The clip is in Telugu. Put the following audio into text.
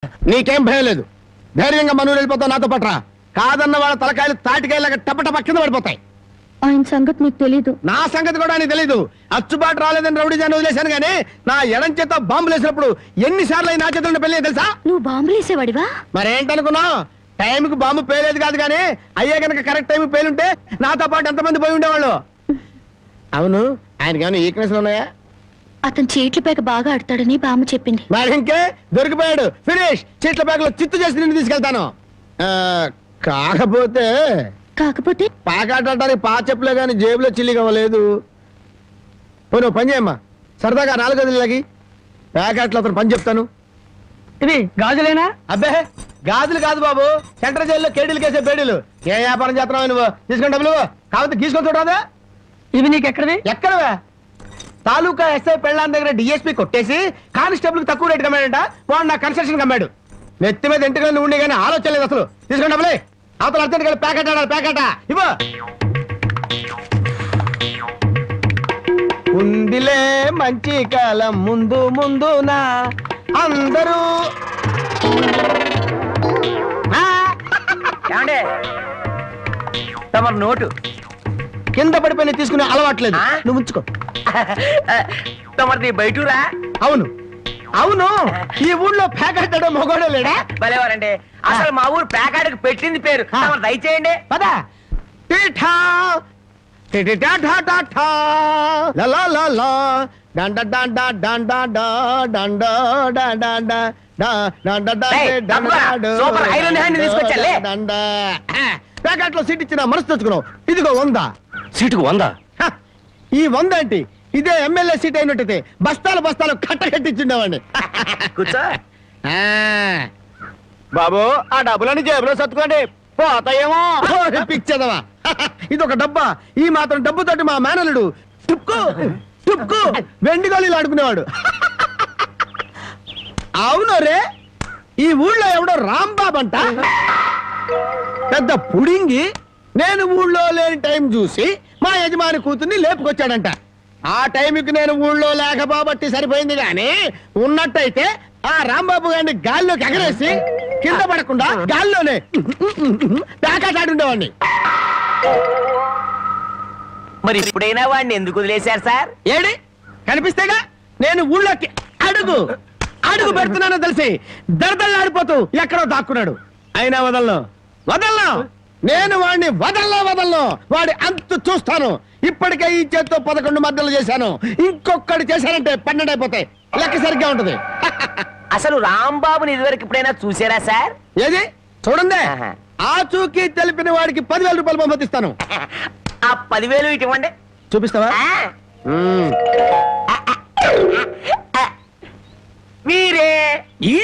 నీకేం భయం లేదు, ధైర్యంగా మనూరు వెళ్ళిపోతావు, నాతో పట్రా. కాదన్న వాళ్ళ తలకాయలు తాటికాయలాగా టపటప కింద పడిపోతాయి. ఆయన సంగతి నీకు తెలీదు. నా సంగతి కూడా నీకు తెలీదు. అచ్చుబాటు రాలేదని రౌడీజాన్ని వదిలేశాను గానీ నా ఎడం చేత బాంబులు వేసినప్పుడు ఎన్నిసార్లు నా చేతుల్లో పెళ్ళి తెలుసా? నువ్వు బాంబులు వేసేవాడివా? మరేంటనుకున్నావు? టైంకి బాంబు పేలేదు కాదు కానీ అయ్యే కనుక కరెక్ట్ టైం పేలుంటే నాతో పాటు ఎంతమంది పోయి ఉండేవాళ్ళు. అవును, ఆయనకి ఏమైనా ఈక్నెస్ ఉన్నాయా? అతను చీట్ల పేక బాగా ఆడతాడని బామ్మ చెప్పింది. మరి ఇంకే దొరికిపోయాడు, ఫినిష్. చీట్ల పేకలో చిత్తు చేసి నిన్ను తీసుకెళ్తాను. కాకపోతే పాకాడటానికి పా చెప్పులే గాని జేబులో చిల్లిగా లేదు. నువ్వు పని చేయమ్మా, సరదాగా 4 గదులకి ప్యాకెట్లో అతను పని చెప్తాను. ఇది గాజులేనా? అబ్బే గాజులు కాదు బాబు, సెంట్రల్ జైల్లో కేడీలు కేసే బేడీలు. ఏ వ్యాపారం చేస్తున్నావు నువ్వు? తీసుకుని డబ్బులు కాబట్టి తీసుకొని చూడరాదా? ఇవి నీకు ఎక్కడవి? ఎక్కడవే? తాలూకా ఎస్ఐ పెళ్ళాన్ దగ్గర డిఎస్పీ కొట్టేసి కానిస్టేబుల్ తక్కువ రేటు కమ్మాడంట. వాడు నా కన్స్ట్రక్షన్ కమ్మాడు. నెత్తి మీద ఇంటికి ఉండి కానీ ఆలోచన లేదు అసలు. తీసుకుని డబ్బులే. అవతల అర్జెంట్ గా ప్యాకెట్ ఆడాలి, ప్యాకెట్ ఇవ్వ. ఉందిలే మంచి కాలం ముందు ముందునా అందరూ. తమరు నోటు కింద పడిపోయి తీసుకునే అలవాట్లేదు, నువ్వు ఉంచుకో. తమరిది బయటూరా? అవును అవును, ఈ ఊళ్ళో ప్యాకెట్ మొగోడే లేడా? భలేవారండి. అసలు మా ఊరు ప్యాకెట్కి పెట్టింది పేరు. తమరు దయచేయండి. పదా ప్యాకెట్ లో సీట్ ఇచ్చిన మనసు తెచ్చుకున్నావు. ఇదిగో 100. సీటుకు 100? ఈ 100 ఏంటి? ఇదే ఎమ్మెల్యే సీట్ అయినట్టయితే బస్తాలు బస్తాలు కట్టగట్టించుండేవాడిని. కూర్చో బాబు, ఆ డబ్బులని జేబులో సత్తుకోండి, పోతాయేమో. పిచ్చదవా, ఇదొక డబ్బా. ఈ మాత్రం డబ్బుతోటి మా మేనలుడు టుక్కు టుక్కు వెండి గోళీలు ఆడుకునేవాడు. అవును రే, ఈ ఊళ్ళో ఎవడో రాంబాబు అంట, పెద్ద పుడింగి. నేను ఊళ్ళో లేని టైం చూసి మా యజమాని కూతుర్ని లేపుకొచ్చాడంట. ఆ టైంకి నేను ఊళ్ళో లేకపోబట్టి సరిపోయింది గాని ఉన్నట్టయితే ఆ రాంబాబు గారిని గాల్లోకి ఎగరేసి కింద పడకుండా గాల్లోనే ప్యాకెట్ మరి ఇప్పుడైనా వాడిని ఎందుకు వదిలేశారు సార్? ఏడి కనిపిస్తేగా నేను ఊళ్ళోకి అడుగు అడుగు పెడుతున్నానో తెలిసి దర్దల్లాడిపోతూ ఎక్కడో దాక్కున్నాడు. అయినా వదలను, నేను వాడిని వదలను. వాడి అంతు చూస్తాను. ఇప్పటికే ఈ చేత్తో 11 మద్దలు చేశాను. ఇంకొకటి చేశానంటే 12 అయిపోతాయి. లెక్క సరిగ్గా ఉంటది. అసలు రాంబాబుని ఇదివరకు ఎప్పుడైనా చూసారా సార్? ఏది చూడండి, ఆ చూకి తెలిపిన వాడికి 10,000 రూపాయలు పంపిస్తాను. ఆ 10,000 ఇటు ఇవ్వండి. చూపిస్తావా? మీరే ఈ